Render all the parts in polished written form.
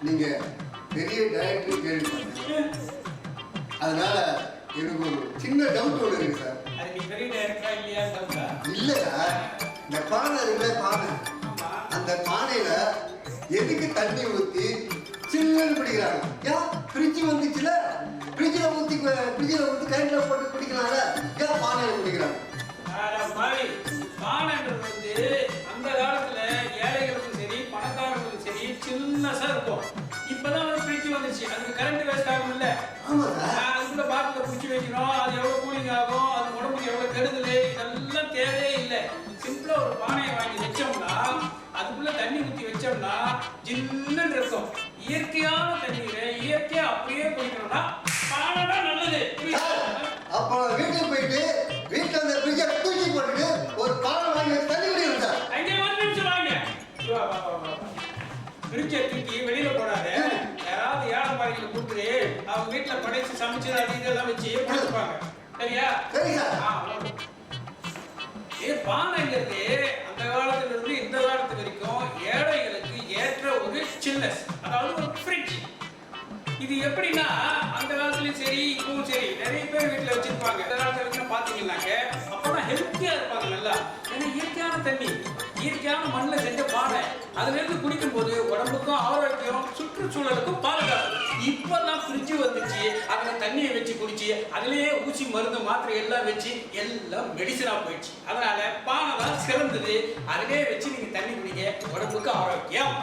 நீங்க பெரிய டைரக்டர் கேள்விப்பட்டீங்க. அதனால எனக்கு ஒரு சின்ன டவுட் ஒன்று இருக்கு சார். அது நீ பெரிய டைரக்டரா இல்லையா டவுட்டா? இல்ல சார், இந்த பானை இருக்குல்ல பானை, அந்த பானையில எதுக்கு தண்ணி ஊத்தி சில்லுன்னு பிடிக்கிறாங்க? ஏன் ஃப்ரிட்ஜ் வந்துச்சுல, ஃப்ரிட்ஜில் ஊற்றி கரண்ட்ல போட்டு பிடிக்கலாம்ல, ஏன் பானையில பிடிக்கிறாங்க? பானைன்றது வந்து அந்த காலத்துல ஏழைகளுக்கும் சரி பணக்காரங்களுக்கும் சரி சின்னசா இருக்கும். இப்பதான் வந்து ஃப்ரிட்ஜ் வந்துச்சு, அதுக்கு கரண்ட் வேஸ்ட் ஆகும் இல்ல. அதுக்குள்ள பாட்டில பிடிச்சி வைக்கணும், அது எவ்வளவு கூலிங் ஆகும், அது உடம்புக்கு எவ்வளவு கெடுதல், இதெல்லாம் தேவையே இல்லை. சிம்பிளா ஒரு பானையை வாங்கி வச்சோம்னா அதுக்குள்ள தண்ணி ஊற்றி வச்சோம்னா ஜில்லுன்னு இருக்கும். இயற்கையான தண்ணீரை இயற்கையா அப்படியே குடிக்கணும்னா பானை தான் நல்லது. அப்போ வீட்டுக்கு போயிட்டு வீட்டுல அந்த ஃப்ரிட்ஜை தூக்கி போட்டுட்டு ஒரு பானை வாங்கி வச்சு தண்ணி குடிக்கணும் சார். அங்கே ஒரு நிமிஷம் வாங்க. ஃப்ரிட்ஜை தூக்கி வெளியில போடாத. யாராவது ஏழை பாறைகளை கொடுத்துரு, அவங்க வீட்டுல படைச்சு சமைச்சு அது இதெல்லாம் வச்சு கொடுத்துப்பாங்க. சரியா? சரி சார். பானைங்கிறது அந்த காலத்துல இருந்து இந்த காலத்து வரைக்கும் ஏழைகளுக்கு ஏற்ற ஒரு சில்னஸ், அதாவது ஒரு ஃப்ரிட்ஜ். இது எப்படின்னா அந்த காலத்துலயும் சரி இப்பவும் சரி நிறைய பேர் வீட்டுல வச்சிருப்பாங்க. இந்த காலத்துல பாத்தீங்கன்னாக்க அப்பதான் ஹெல்த்தியா இருப்பாங்க நல்லா. ஏன்னா இயற்கையான தண்ணி, இயற்கையான மண்ணில் செஞ்ச பானை, அதுல இருந்து குடிக்கும் போது உடம்புக்கும் ஆரோக்கியம், சுற்றுச்சூழலுக்கும் பாதுகாப்பு. இப்பதான் ஃப்ரிட்ஜ் வந்துச்சு, அதுல தண்ணியை வச்சு குடிச்சு அதுலயே ஊசி மருந்து மாத்திரை எல்லாம் வச்சு எல்லாம் மெடிசனா போயிடுச்சு. அதனால பானை தான் சிறந்தது. அதுலயே வச்சு நீங்க தண்ணி குடிங்க, உடம்புக்கு ஆரோக்கியம்.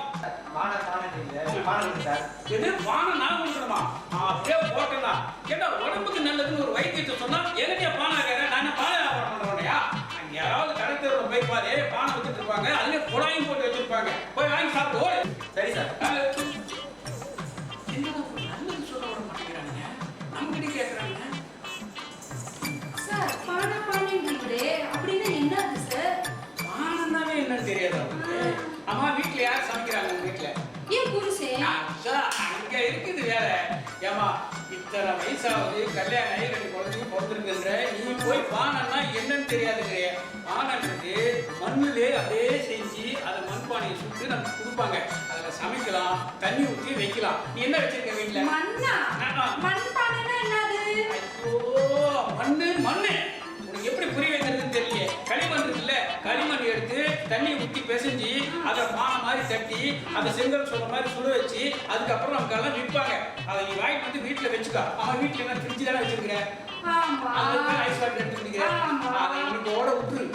எது பானை நான் கொடுக்கணுமா? அப்படியே போட்டா கேட்டா உடம்புக்கு நல்லதுன்னு ஒரு வைத்தியத்தை சொன்னா எனக்கே பானை கேட்க நான் பானை பண்றோம்யா. அங்க யாராவது கடத்தல போய் பாரு, பானை வச்சுட்டு இருப்பாங்க, அதுலயே குழாயும் போட்டு வச்சிருப்பாங்க, போய் வாங்கி சாப்பிட்டு ஓடு. சரி சார். நல்லது சொல்ல விட மாட்டேங்கிறாங்க, நம்ம கிட்ட கேட்கறாங்க. சார் பானை பானைன்றீங்களே, அப்படின்னா என்னது சார்? பானைனாவே என்னன்னு தெரியாது அவங்களுக்கு. அம்மா வீட்டுல யார் சமைக்கிறாங்க உங்க வீட்டுல? ஏன் புருஷன் அங்க இருக்குது வேற. ஏமா இத்தனை வயசாவது கல்யாணம் ஆகி 2 குழந்தையும் பிறந்திருக்குன்ற நீ போய் பானைன்னா என்னன்னு தெரியாதுங்க. பானைன்றது மண்ணிலே அப்படியே செஞ்சு அதை மண்பானையை சுட்டு நமக்கு கொடுப்பாங்க. அதுல சமைக்கலாம், தண்ணி ஊற்றி வைக்கலாம். நீ என்ன வச்சிருக்க வீட்டுல? மண்ணா? மண்பானைனா என்னது? ஐயோ மண்ணு மண்ணு உனக்கு எப்படி புரிய வைக்கிறதுன்னு தெரியல. களிமண் இருக்குல்ல, களிமண் எடுத்து தண்ணி ஊற்றி பிசைஞ்சு அதை பானை மாதிரி தட்டி அதை செங்கல் சொல்ற மாதிரி சுட வச்சு அதுக்கப்புறம் நமக்கு எல்லாம் விற்பாங்க. அதை நீ வாங்கிட்டு வந்து வீட்டுல வச்சுக்கோ. அவன் வீட்டுல என்ன ஃப்ரிட்ஜ் தானே வச்சிருக்கிறேன், ஐஸ் வாட்டர் எடுத்து குடிக்கிறேன், அதை இன்னைக்கு ஓட விட்டுரு.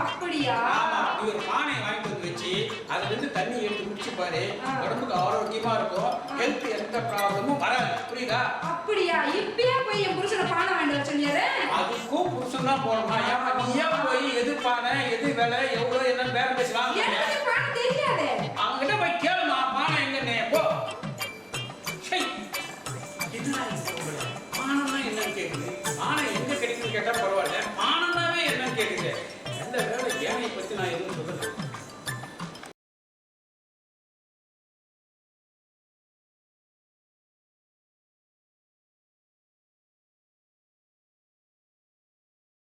அப்படியா? ஆமா, நீ ஒரு பானையை வாங்கிட்டு வந்து வச்சு அதுல இருந்து தண்ணி எடுத்து குடிச்சு பாரு, உடம்புக்கு ஆரோக்கியமா இருக்கும், ஹெல்த் எந்த ப்ராப்ளமும் வராது. புரியுதா? அப்படியா? இப்பயே போய் என் புருஷனை பானை வாங்கிட்டு வர சொன்னீரு. அதுக்கும் புருஷன் தான் போறோமா? ஏமா நீ ஏன் போய் எது பானை எது விலை எவ்வளவு என்னன்னு பேரம் பேசி வாங்க? எனக்கு பானை தெரியாது. அவங்ககிட்ட போய் கேளுமா பானை எங்கன்னு. போ. பானைன்னா என்னன்னு கேக்குது. பானை எங்க கிடைக்குன்னு கேட்டா பரவாயில்ல,